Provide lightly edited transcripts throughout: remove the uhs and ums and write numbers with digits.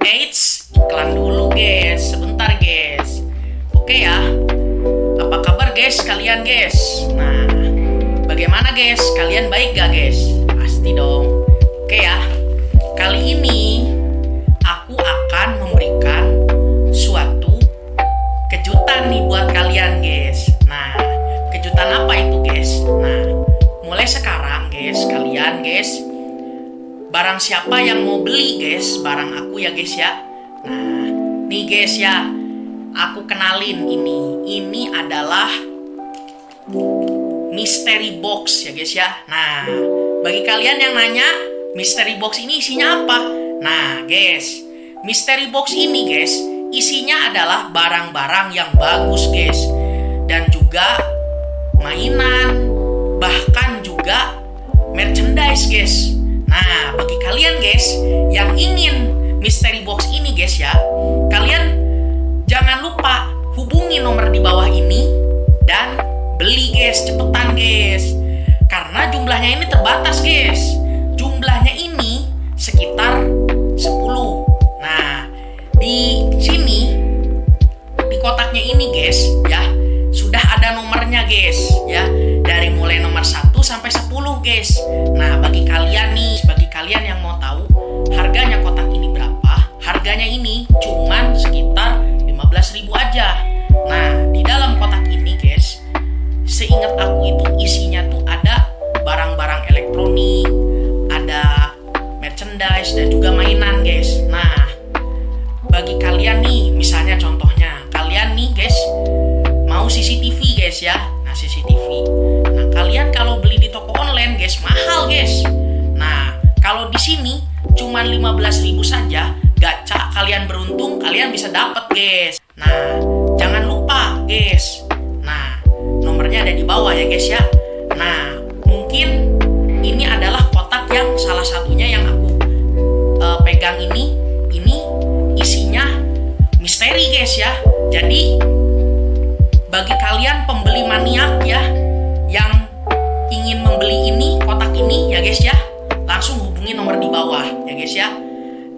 Eits, iklan dulu guys, sebentar guys. Oke ya, apa kabar guys kalian guys? Nah, bagaimana guys? Kalian baik gak guys? Pasti dong. Oke ya, kali ini aku akan memberikan suatu kejutan nih buat kalian guys. Nah, kejutan apa itu guys? Nah, mulai sekarang guys, kalian guys, barang siapa yang mau beli guys, barang aku ya guys ya. Nah, nih guys ya, aku kenalin ini. Ini adalah mystery box ya guys ya. Nah, bagi kalian yang nanya, mystery box ini isinya apa? Nah guys, mystery box ini guys, isinya adalah barang-barang yang bagus guys. Dan juga mainan, bahkan juga merchandise guys. Nah, bagi kalian guys yang ingin mystery box ini guys ya, kalian jangan lupa hubungi nomor di bawah ini dan beli guys, cepetan guys. Karena jumlahnya ini terbatas guys. Jumlahnya ini sekitar 10. Nah, di sini di kotaknya ini guys ya, sudah ada nomornya guys ya. Dari mulai nomor 1 sampai 10 guys. Nah, bagi kalian yang mau tahu harganya kotak ini berapa? Harganya ini cuman sekitar 15.000 aja. Nah, di dalam kotak ini guys, seingat aku itu isinya tuh ada barang-barang elektronik, ada merchandise dan juga mainan guys. Nah, bagi kalian nih, misalnya contohnya kalian nih guys mau CCTV guys ya. Nah, CCTV. Nah, kalian kalau beli di toko online guys mahal guys. Nah, kalau di sini cuman 15.000 saja, gacha kalian beruntung kalian bisa dapat guys. Nah, jangan lupa guys. Nah, nomornya ada di bawah ya guys ya. Nah, mungkin ini adalah kotak yang salah satunya yang aku pegang ini. Ini isinya misteri guys ya. Jadi bagi kalian pembeli maniak ya yang ingin membeli ini, kotak ini ya guys ya, langsung hubungi nomor di bawah ya guys ya.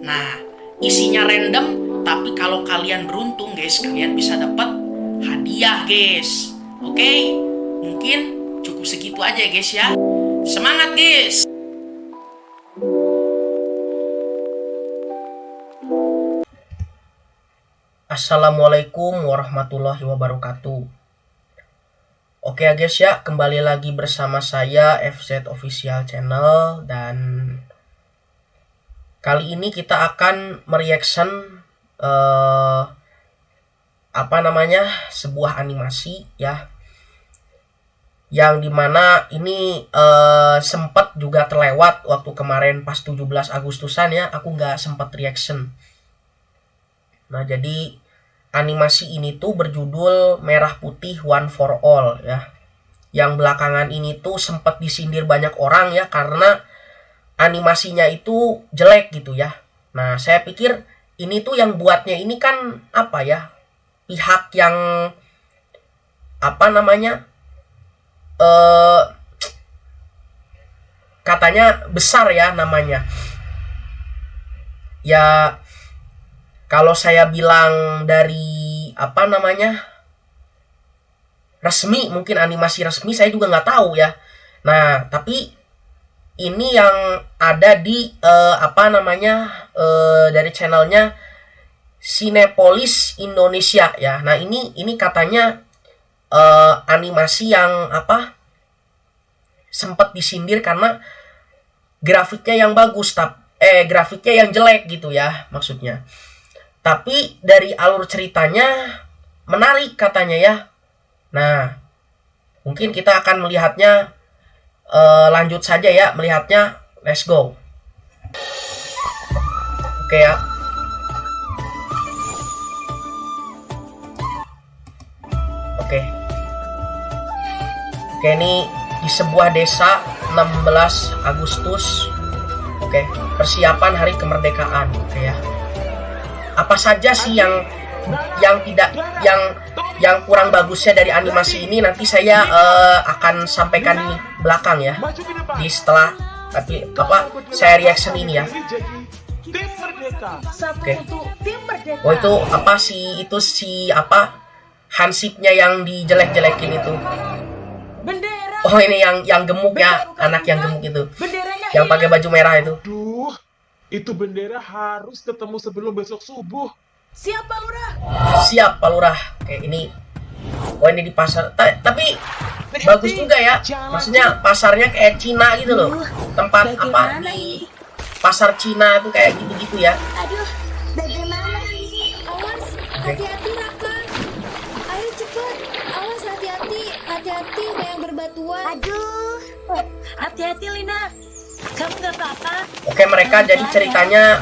Nah, isinya random, tapi kalau kalian beruntung guys, kalian bisa dapat hadiah guys. Oke, mungkin cukup segitu aja ya guys ya. Semangat guys. Assalamualaikum warahmatullahi wabarakatuh. Oke ya guys ya, kembali lagi bersama saya FZ Official Channel. Dan kali ini kita akan mereaction sebuah animasi ya, yang dimana ini sempat juga terlewat waktu kemarin pas 17 Agustusan ya, aku nggak sempat reaction. Nah, jadi animasi ini tuh berjudul Merah Putih One for All ya. Yang belakangan ini tuh sempat disindir banyak orang ya, karena animasinya itu jelek gitu ya. Nah, saya pikir ini tuh yang buatnya ini kan pihak yang katanya besar ya namanya. Ya, kalau saya bilang dari resmi, mungkin animasi resmi, saya juga nggak tahu ya. Nah, tapi ini yang ada di dari channelnya Cinepolis Indonesia ya. Nah, ini katanya animasi yang sempat disindir karena grafiknya yang bagus, grafiknya yang jelek gitu ya maksudnya. Tapi dari alur ceritanya menarik katanya ya. Nah, mungkin kita akan melihatnya, lanjut saja ya melihatnya. Let's go. Oke ya. Oke, ini di sebuah desa 16 Agustus. Oke, persiapan hari kemerdekaan. Oke ya. Apa saja sih yang kurang bagusnya dari animasi ini, nanti saya akan sampaikan di belakang ya, di setelah saya reaction ini ya. Satu Oke. untuk tim Merdeka. Oh itu apa si apa Hansipnya yang dijelek-jelekin itu. Bendera. Oh ini yang gemuk ya, anak yang gemuk itu, Benderanya yang pakai baju merah itu. Duh, itu bendera harus ketemu sebelum besok subuh. Siapa Lurah? Siap Pak Lurah. Oke ini, oh ini di pasar. Tapi bagus juga ya. Maksudnya pasarnya kayak Cina gitu loh. Tempat apa Bagaimana di ini? pasar Cina tuh kayak gitu-gitu ya. Aduh, bagaimana ini? Awas, hati-hati Raka. Ayo cepet, awas hati-hati, hati-hati yang berbatuan. Aduh, Hati-hati Lina. Kamu nggak apa-apa? Oke mereka jadi ceritanya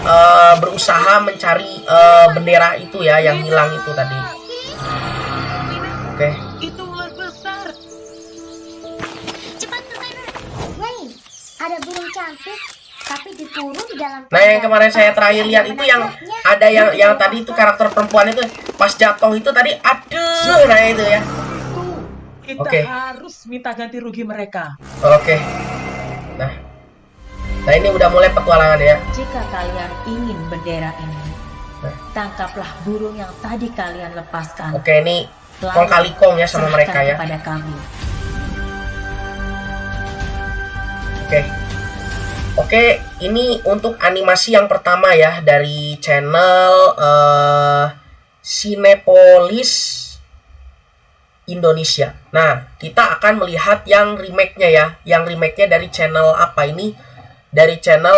berusaha mencari bendera itu ya yang hilang itu tadi. Oke. Itu ular besar. cepat ke sana. Nih, ada burung cantik, tapi dikurung di dalam. Nah yang kemarin saya terakhir lihat itu yang ada yang tadi itu karakter perempuan itu pas jatuh itu tadi, aduh, nah itu ya. Kita Oke. harus minta ganti rugi mereka. Oke. Nah ini udah mulai petualangan ya. Jika kalian ingin bendera ini, Nah. tangkaplah burung yang tadi kalian lepaskan. Oke ini kong kali kong ya sama mereka ya. Kepada kami. Oke. Oke, ini untuk animasi yang pertama ya dari channel Cinepolis Indonesia. Nah, kita akan melihat yang remake-nya ya. Yang remake-nya dari channel apa ini? Dari channel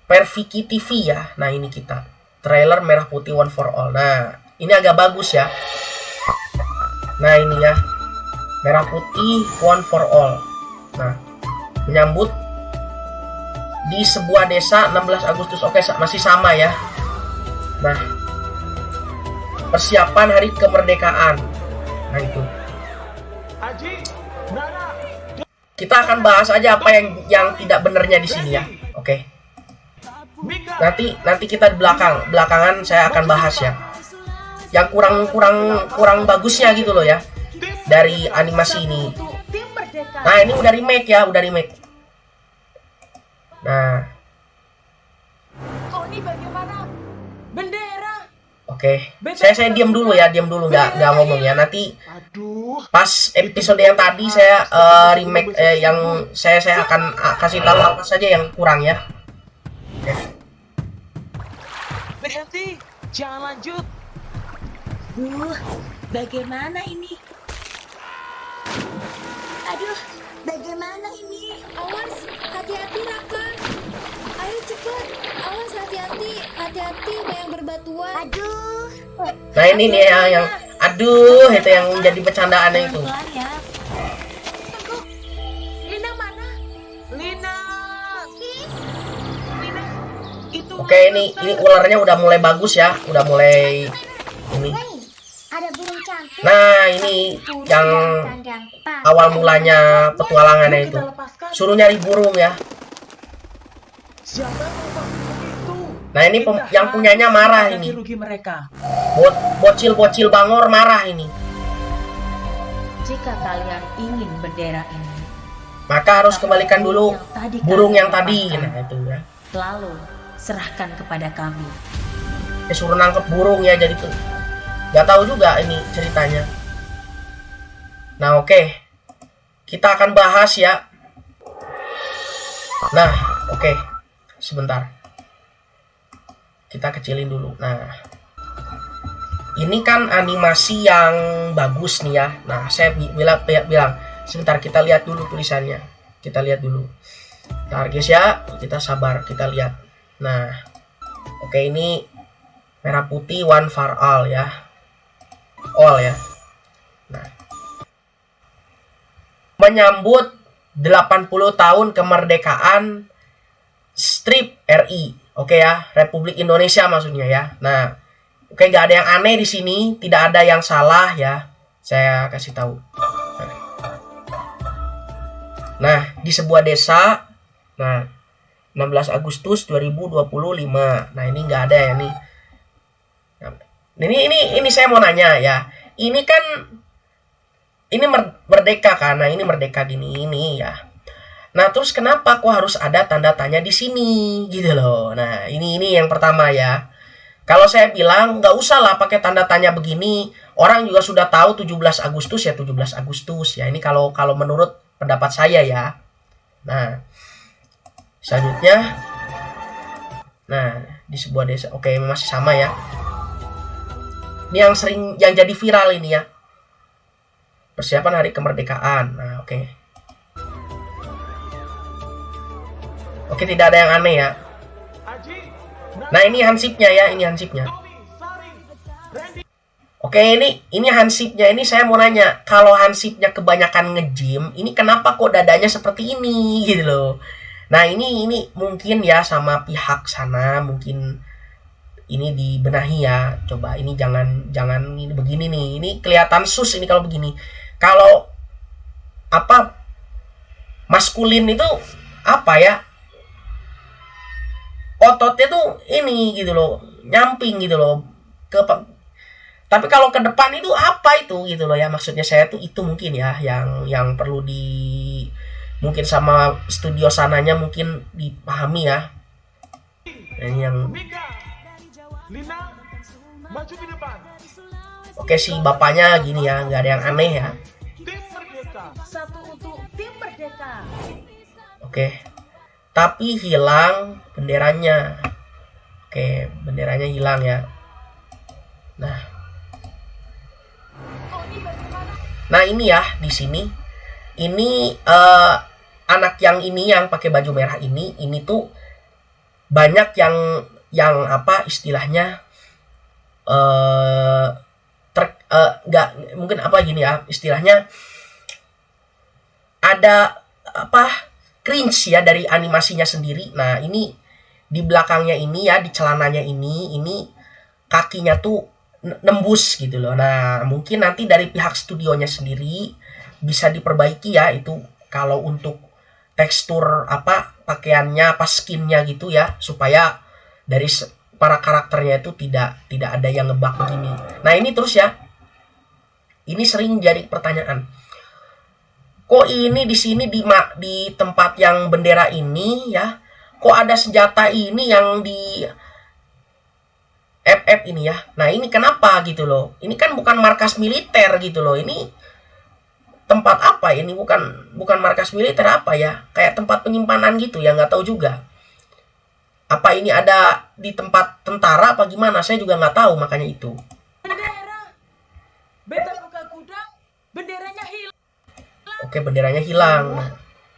Perfiki TV ya. Nah, ini kita. Trailer Merah Putih One for All. Nah, ini agak bagus ya. Nah, ini ya. Merah Putih One for All. Nah, menyambut di sebuah desa 16 Agustus. Oke, masih sama ya. Nah, persiapan hari kemerdekaan. Nah, itu. Haji, Nana, Kita akan bahas aja apa yang tidak benernya di sini ya. Oke. Mika, Nanti kita di belakangan saya akan bahas ya. Yang kurang bagusnya gitu loh ya dari animasi ini. Untuk tim Merdeka. Nah, ini udah remake ya, udah remake. Nah, Oh, ini bagaimana? Bendera. oke. Saya diam dulu ya, nggak ngomong ya. Nanti aduh, pas episode yang tadi saya remake yang saya akan kasih tahu apa saja yang kurang ya. Oke. Berhenti. Jangan lanjut. Bagaimana ini? aduh, bagaimana ini? Awas, hati-hati Raka. Ayo cepet, awas hati-hati, hati-hati yang berbatuan. Aduh, Nah, ini nih yang aduh itu yang jadi bercandaannya itu. Pelan ya. Tunggu. Lina mana? Lina. Lina. Itu Oke, ini ularnya udah mulai bagus ya, udah mulai ini. nih, ada burung cantik. Nah, ini Burung yang kandang pakai awal mulanya petualangannya itu. kita lepaskan. Suruh nyari burung ya. siapa yang melepas itu? Nah, ini Kita yang punyanya harus marah ganti ini. rugi mereka. Bocil-bocil bangor marah ini. Jika kalian ingin bendera ini, Maka harus kembalikan dulu burung yang tadi. lepaskan. Nah, itu ya. Lalu serahkan kepada kami. Suruh nangkep burung ya, jadi tuh nggak tahu juga ini ceritanya. Nah, oke. Kita akan bahas ya. Nah, oke. Sebentar. Kita kecilin dulu. Nah, ini kan animasi yang bagus nih ya. Nah, saya bilang sebentar, kita lihat dulu tulisannya. Kita lihat dulu. Ntar guys ya, kita sabar, kita lihat. Nah, oke, ini Merah Putih One for All ya. All ya. Nah, menyambut 80 tahun kemerdekaan strip RI. Oke ya, Republik Indonesia maksudnya ya. Nah, oke, nggak ada yang aneh di sini, tidak ada yang salah ya. Saya kasih tahu. Nah, di sebuah desa. Nah, 16 Agustus 2025. Nah, ini nggak ada ya nih. Ini saya mau nanya ya. Ini kan ini merdeka kan. Nah, ini merdeka gini ini ya. Nah, terus kenapa kok harus ada tanda tanya di sini gitu loh. Nah, ini yang pertama ya. Kalau saya bilang nggak usah lah pakai tanda tanya begini, orang juga sudah tahu 17 Agustus ya 17 Agustus ya. Ini kalau menurut pendapat saya ya. Nah, selanjutnya, nah di sebuah desa, oke masih sama ya. Ini yang jadi viral ini ya. Persiapan hari kemerdekaan. Nah, oke. Oke, tidak ada yang aneh ya. Aji, Nah, ini hansipnya ya, ini hansipnya. Tommy, Sari, Randy. Oke, ini hansipnya. Ini saya mau nanya, kalau hansipnya kebanyakan nge-gym, ini kenapa kok dadanya seperti ini gitu loh. Nah, ini mungkin ya sama pihak sana, mungkin ini dibenahi ya. Coba ini jangan ini begini nih. Ini kelihatan sus ini kalau begini. Kalau apa maskulin itu apa ya? Ototnya tuh ini gitu loh, nyamping gitu loh. Tapi kalau ke depan itu apa itu gitu loh ya, maksudnya saya tuh itu mungkin ya yang perlu mungkin sama studio sananya mungkin dipahami ya. Ini yang Mika, Lina, maju ke depan. oke sih bapaknya gini ya, nggak ada yang aneh ya. Tim Merdeka. Satu untuk tim Merdeka. Oke. Tapi hilang benderanya. Oke, benderanya hilang ya. Nah ini ya di sini. Ini anak yang ini yang pakai baju merah ini tuh banyak yang apa istilahnya nggak mungkin apa gini ya istilahnya ada apa cringe ya dari animasinya sendiri. Nah, ini di belakangnya ini ya, di celananya ini kakinya tuh nembus gitu loh. Nah, mungkin nanti dari pihak studionya sendiri bisa diperbaiki ya itu kalau untuk tekstur apa pakaiannya, apa skinnya gitu ya, supaya dari para karakternya itu tidak ada yang ngebug begini. Nah, ini terus ya. Ini sering jadi pertanyaan. Kok ini di sini di tempat yang bendera ini ya, kok ada senjata ini yang di FF ini ya. Nah, ini kenapa gitu loh. Ini kan bukan markas militer gitu loh. Ini tempat apa? Ini bukan markas militer apa ya? Kayak tempat penyimpanan gitu ya, nggak tahu juga. Apa ini ada di tempat tentara apa gimana? Saya juga nggak tahu makanya itu. Bendera. Beta buka gudang, benderanya hilang. Oke, benderanya hilang.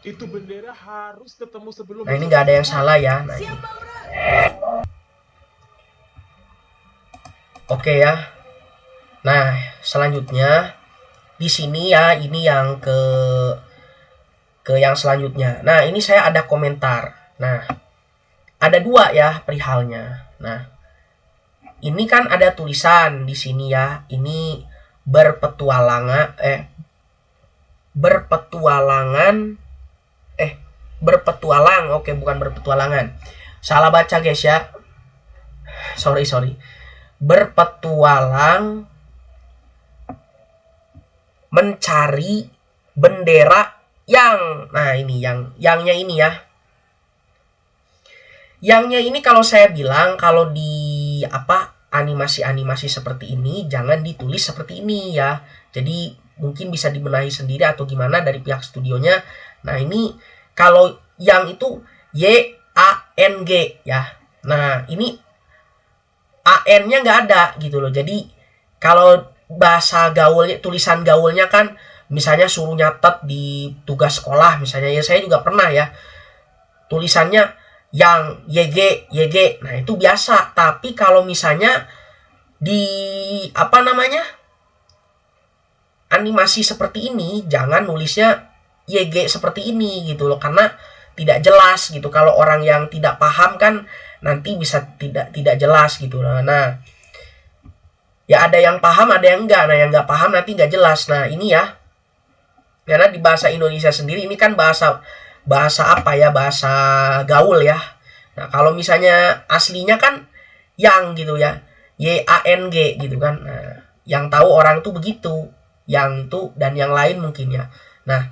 Itu bendera harus ketemu sebelum. Nah, ini nggak ada yang salah ya. Nah, ini. Siap, Maura. Oke ya. Nah, selanjutnya di sini ya, ini yang ke yang selanjutnya. Nah, ini saya ada komentar. Nah, ada dua ya perihalnya. Nah, ini kan ada tulisan di sini ya. Ini berpetualang. Oke, bukan berpetualangan. Salah baca guys ya. Sorry. Berpetualang mencari bendera yang, nah ini yangnya ini ya. Yangnya ini kalau saya bilang kalau di apa animasi seperti ini jangan ditulis seperti ini ya. Jadi mungkin bisa dibenahi sendiri atau gimana dari pihak studionya. Nah, ini kalau yang itu YANG ya. Nah, ini AN-nya nggak ada gitu loh. Jadi kalau bahasa gaulnya, tulisan gaulnya kan misalnya suruh nyatet di tugas sekolah misalnya ya, saya juga pernah ya. Tulisannya yang YG. Nah, itu biasa. Tapi kalau misalnya di apa namanya? Animasi seperti ini jangan nulisnya YG seperti ini gitu loh, karena tidak jelas gitu. Kalau orang yang tidak paham kan nanti bisa tidak jelas gitu loh. Nah, ya ada yang paham ada yang enggak. Nah, yang enggak paham nanti enggak jelas. Nah, ini ya, karena di bahasa Indonesia sendiri ini kan bahasa apa ya, bahasa gaul ya. Nah, kalau misalnya aslinya kan yang gitu ya, YANG gitu kan. Nah, yang tahu orang tuh begitu, yang itu dan yang lain mungkin ya. Nah,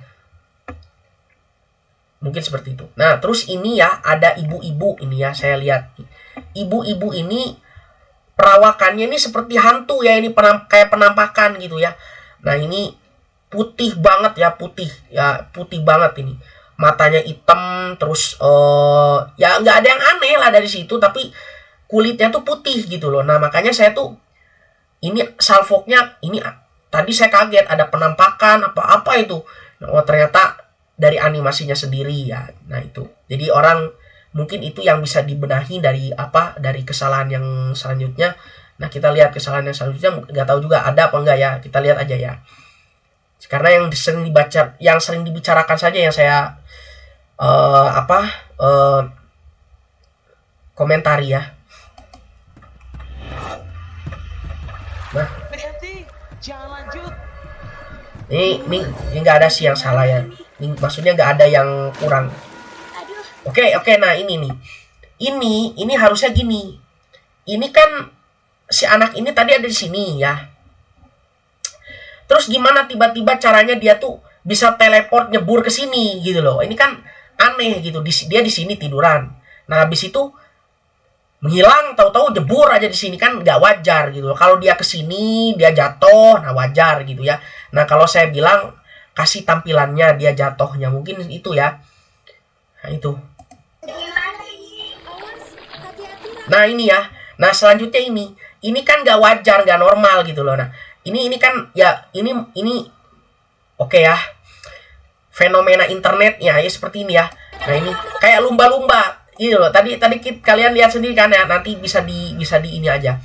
Mungkin seperti itu. Nah, terus ini ya ada ibu-ibu ini ya, saya lihat. Ibu-ibu ini perawakannya ini seperti hantu ya, ini kayak penampakan gitu ya. Nah, ini putih banget ya, putih banget ini. Matanya hitam, terus ya nggak ada yang aneh lah dari situ, tapi kulitnya tuh putih gitu loh. Nah, makanya saya tuh ini salvoknya ini tadi saya kaget ada penampakan apa-apa itu. Nah, oh ternyata dari animasinya sendiri ya. Nah, itu. Jadi orang mungkin itu yang bisa dibenahi dari kesalahan yang selanjutnya. Nah, kita lihat kesalahan yang selanjutnya, nggak tahu juga ada apa enggak ya. Kita lihat aja ya. Karena yang sering dibicarakan saja yang saya komentari ya. Nah, Berhenti, jangan lanjut. ini nggak ada sih yang salah ya. Ini maksudnya nggak ada yang kurang. Oke, nah ini nih. Ini harusnya gini. Ini kan si anak ini tadi ada di sini ya. Terus gimana tiba-tiba caranya dia tuh bisa teleport nyebur ke sini gitu loh. Ini kan aneh gitu. Dia di sini tiduran. Nah, habis itu menghilang, tahu-tahu jebur aja di sini, kan nggak wajar gitu loh. Kalau dia ke sini dia jatuh, nah wajar gitu ya. Nah, kalau saya bilang kasih tampilannya dia jatuhnya mungkin itu ya. Nah, itu. Nah, ini ya. Nah, selanjutnya ini kan nggak wajar, nggak normal gitu loh. Nah, ini kan ya ini oke ya. Fenomena internetnya ya seperti ini ya. Nah, ini kayak lumba-lumba gitu loh. Tadi kalian lihat sendiri kan ya. Nanti bisa di ini aja.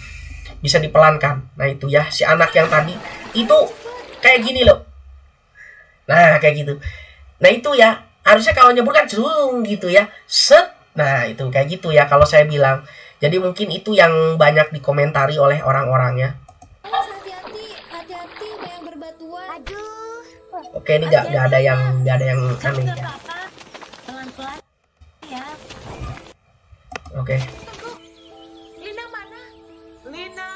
Bisa dipelankan. Nah, itu ya si anak yang tadi itu kayak gini loh. Nah, kayak gitu. Nah, itu ya harusnya kalau nyebur kan gitu ya. Set. Nah, itu kayak gitu ya kalau saya bilang. Jadi mungkin itu yang banyak dikomentari oleh orang-orangnya. Hati-hati, ada yang berbatuan. Aduh. Oke, ini nggak ada yang Kamu aneh nggak ya. apa-apa. Pelan-pelan ya. Oke. Lina mana? Lina.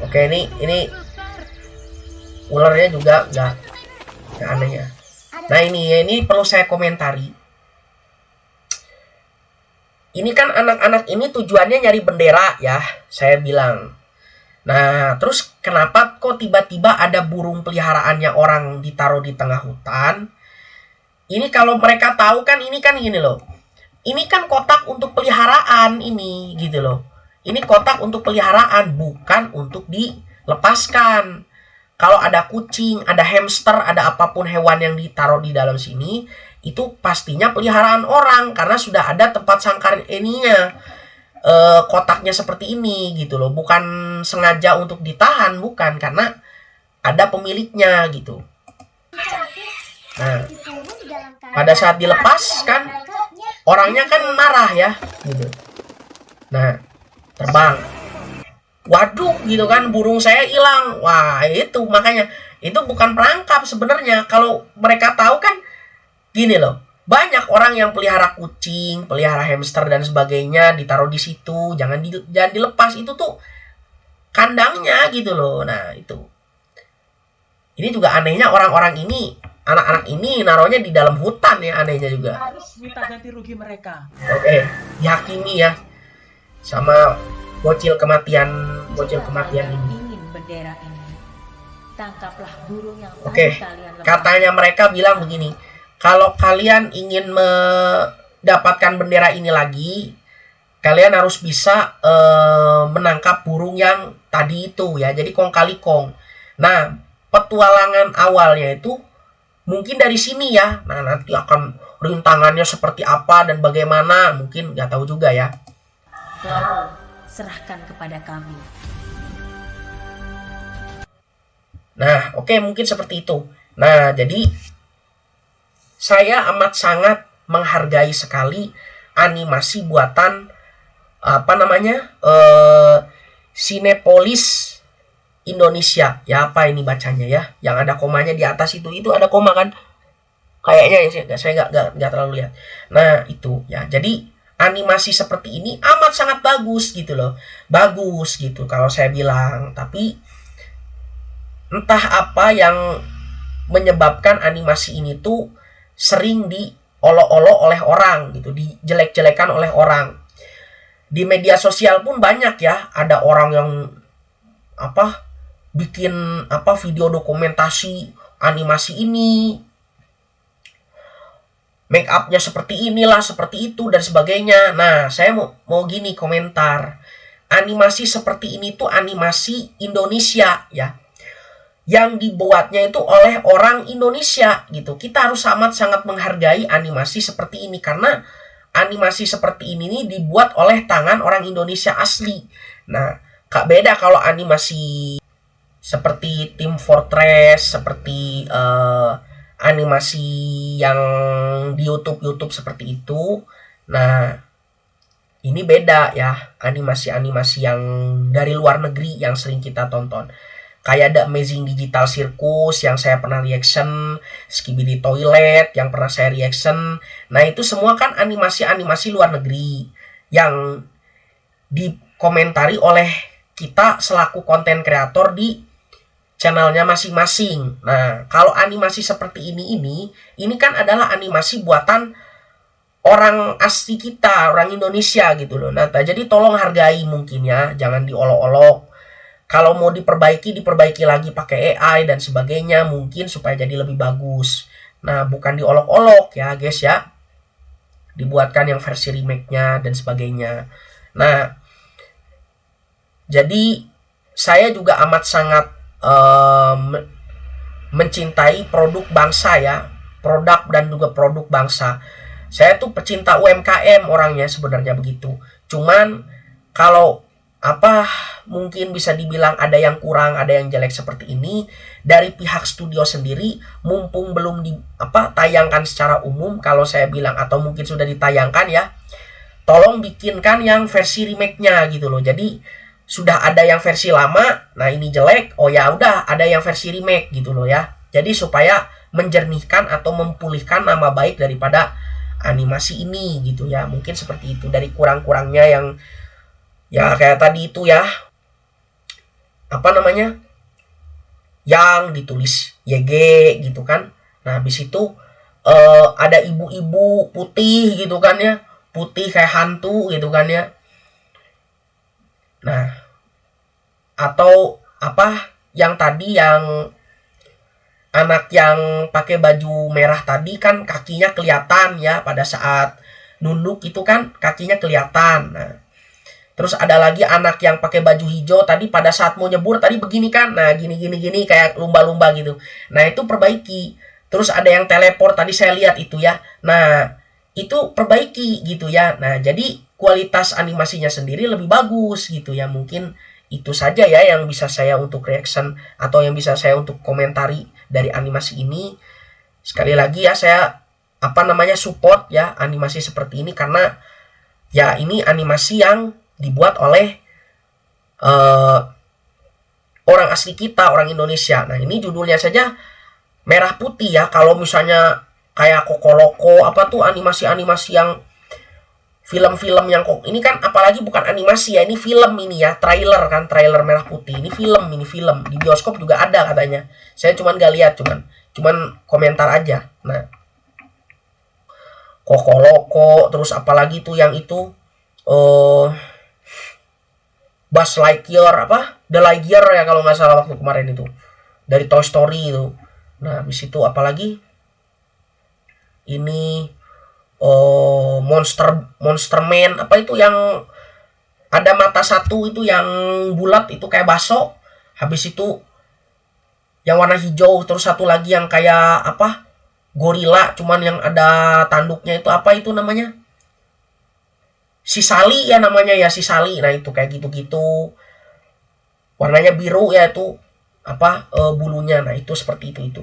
Oke, ini ularnya juga nggak aneh ya. Nah, ini perlu saya komentari. Ini kan anak-anak ini tujuannya nyari bendera ya, saya bilang. Nah, terus kenapa kok tiba-tiba ada burung peliharaannya orang ditaruh di tengah hutan? Ini kalau mereka tahu kan ini kan gini loh. Ini kan kotak untuk peliharaan ini gitu loh. Ini kotak untuk peliharaan, bukan untuk dilepaskan. Kalau ada kucing, ada hamster, ada apapun hewan yang ditaruh di dalam sini, itu pastinya peliharaan orang karena sudah ada tempat sangkar ininya. Kotaknya seperti ini gitu loh, bukan sengaja untuk ditahan, bukan, karena ada pemiliknya gitu. Nah, pada saat dilepas kan orangnya kan marah ya gitu. Nah, terbang. Waduh gitu kan, burung saya hilang. Wah, itu makanya itu bukan perangkap sebenarnya. Kalau mereka tahu kan gini loh. Banyak orang yang pelihara kucing, pelihara hamster dan sebagainya ditaruh di situ, jangan dilepas, itu tuh kandangnya gitu loh. Nah, itu. Ini juga anehnya orang-orang ini, anak-anak ini naruhnya di dalam hutan ya, anehnya juga. Harus minta ganti rugi mereka. Oke, dihakimi ya sama bocil kematian ini. Ingin bendera ini. Tangkaplah burung yang Oke, kalian lepas. katanya mereka bilang begini. Kalau kalian ingin mendapatkan bendera ini lagi, kalian harus bisa menangkap burung yang tadi itu ya. Jadi kong kali kong. Nah, petualangan awalnya itu mungkin dari sini ya. Nah, nanti akan rintangannya seperti apa dan bagaimana, mungkin nggak tahu juga ya. Lalu serahkan kepada kami. Nah, oke, mungkin seperti itu. Nah, jadi saya amat sangat menghargai sekali animasi buatan Sinepolis Indonesia. Ya, apa ini bacanya ya? Yang ada komanya di atas itu ada koma kan? Kayaknya ya, saya nggak terlalu lihat. Nah, itu ya. Jadi animasi seperti ini amat sangat bagus gitu loh. Bagus gitu kalau saya bilang. Tapi entah apa yang menyebabkan animasi ini tuh sering diolok-olok oleh orang gitu, dijelek-jelekan oleh orang. Di media sosial pun banyak ya, ada orang yang bikin video dokumentasi animasi ini, make upnya seperti inilah, seperti itu dan sebagainya. Nah, saya mau gini komentar. Animasi seperti ini tuh animasi Indonesia ya. Yang dibuatnya itu oleh orang Indonesia gitu. Kita harus sangat menghargai animasi seperti ini karena animasi seperti ini nih dibuat oleh tangan orang Indonesia asli. Nah, beda kalau animasi seperti Team Fortress, seperti animasi yang di YouTube seperti itu. Nah, ini beda ya, animasi-animasi yang dari luar negeri yang sering kita tonton. Kayak The Amazing Digital Circus yang saya pernah reaction, Skibidi Toilet yang pernah saya reaction. Nah, itu semua kan animasi-animasi luar negeri yang dikomentari oleh kita selaku konten kreator di channelnya masing-masing. Nah, kalau animasi seperti ini kan adalah animasi buatan orang asli kita, orang Indonesia gitu loh. Nah, jadi tolong hargai mungkin ya, jangan diolok-olok. Kalau mau diperbaiki lagi pakai AI dan sebagainya mungkin supaya jadi lebih bagus. Nah, bukan diolok-olok ya, guys ya. Dibuatkan yang versi remake-nya dan sebagainya. Nah, jadi saya juga amat sangat mencintai produk bangsa ya, produk dan juga produk bangsa. Saya tuh pecinta UMKM orangnya sebenarnya begitu. Cuman kalau mungkin bisa dibilang ada yang kurang, ada yang jelek seperti ini dari pihak studio sendiri, mumpung belum tayangkan secara umum, kalau saya bilang atau mungkin sudah ditayangkan ya, tolong bikinkan yang versi remake-nya gitu loh. Jadi sudah ada yang versi lama, nah ini jelek, oh ya udah ada yang versi remake gitu loh ya. Jadi supaya menjernihkan atau memulihkan nama baik daripada animasi ini gitu ya. Mungkin seperti itu, dari kurang-kurangnya yang ya kayak tadi itu ya, yang ditulis YG gitu kan. Nah, habis itu ada ibu-ibu putih gitu kan ya, putih kayak hantu gitu kan ya. Nah, atau yang tadi yang anak yang pakai baju merah tadi kan kakinya kelihatan ya, pada saat nunduk itu kan kakinya kelihatan. Nah, terus ada lagi anak yang pakai baju hijau tadi pada saat mau nyebur tadi begini kan. Nah, gini kayak lumba-lumba gitu. Nah, itu perbaiki. Terus ada yang teleport tadi saya lihat itu ya. Nah, itu perbaiki gitu ya. Nah, jadi kualitas animasinya sendiri lebih bagus gitu ya. Mungkin itu saja ya yang bisa saya untuk reaction atau yang bisa saya untuk komentari dari animasi ini. Sekali lagi ya, saya support ya animasi seperti ini karena ya ini animasi yang dibuat oleh orang asli kita, orang Indonesia. Nah, ini judulnya saja merah putih ya. Kalau misalnya kayak Kokoloko animasi-animasi yang film-film yang ini kan apalagi bukan animasi ya, ini film ini ya, trailer merah putih. Ini film di bioskop juga ada katanya. Saya cuman gak lihat, cuman komentar aja. Nah, Kokoloko, terus apalagi tuh yang itu Buzz Lightyear The Lightyear ya kalau nggak salah waktu kemarin itu, dari Toy Story itu. Nah, habis itu apalagi ini Monster Man itu yang ada mata satu itu yang bulat itu kayak baso. Habis itu yang warna hijau, terus satu lagi yang kayak gorila cuman yang ada tanduknya itu namanya si Sally ya namanya ya, si Sally. Nah, itu kayak gitu-gitu. Warnanya biru ya itu bulunya. Nah, itu seperti itu.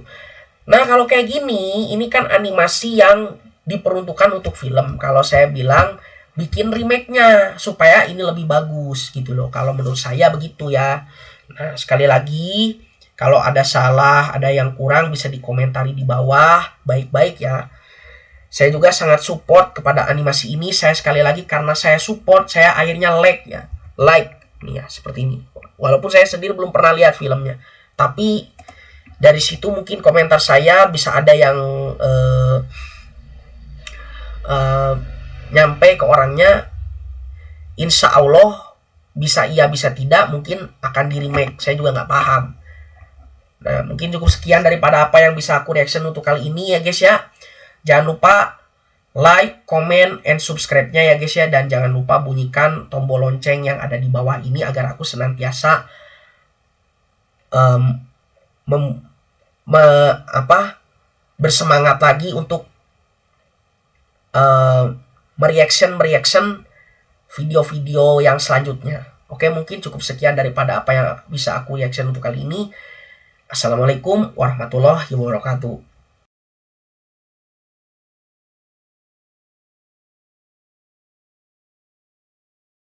Nah, kalau kayak gini, ini kan animasi yang diperuntukkan untuk film. Kalau saya bilang bikin remake-nya supaya ini lebih bagus gitu loh. Kalau menurut saya begitu ya. Nah, sekali lagi, kalau ada salah, ada yang kurang bisa dikomentari di bawah baik-baik ya. Saya juga sangat support kepada animasi ini. Saya sekali lagi karena saya support, saya akhirnya like ya. Like nih ya, seperti ini. Walaupun saya sendiri belum pernah lihat filmnya. Tapi dari situ mungkin komentar saya bisa ada yang nyampe ke orangnya. Insya Allah bisa iya bisa tidak, mungkin akan di remake, saya juga nggak paham. Nah, mungkin cukup sekian daripada apa yang bisa aku reaction untuk kali ini ya guys ya. Jangan lupa like, comment, and subscribe-nya ya guys ya. Dan jangan lupa bunyikan tombol lonceng yang ada di bawah ini agar aku senantiasa bersemangat lagi untuk mereaction video-video yang selanjutnya. Oke, mungkin cukup sekian daripada apa yang bisa aku reaction untuk kali ini. Assalamualaikum warahmatullahi wabarakatuh.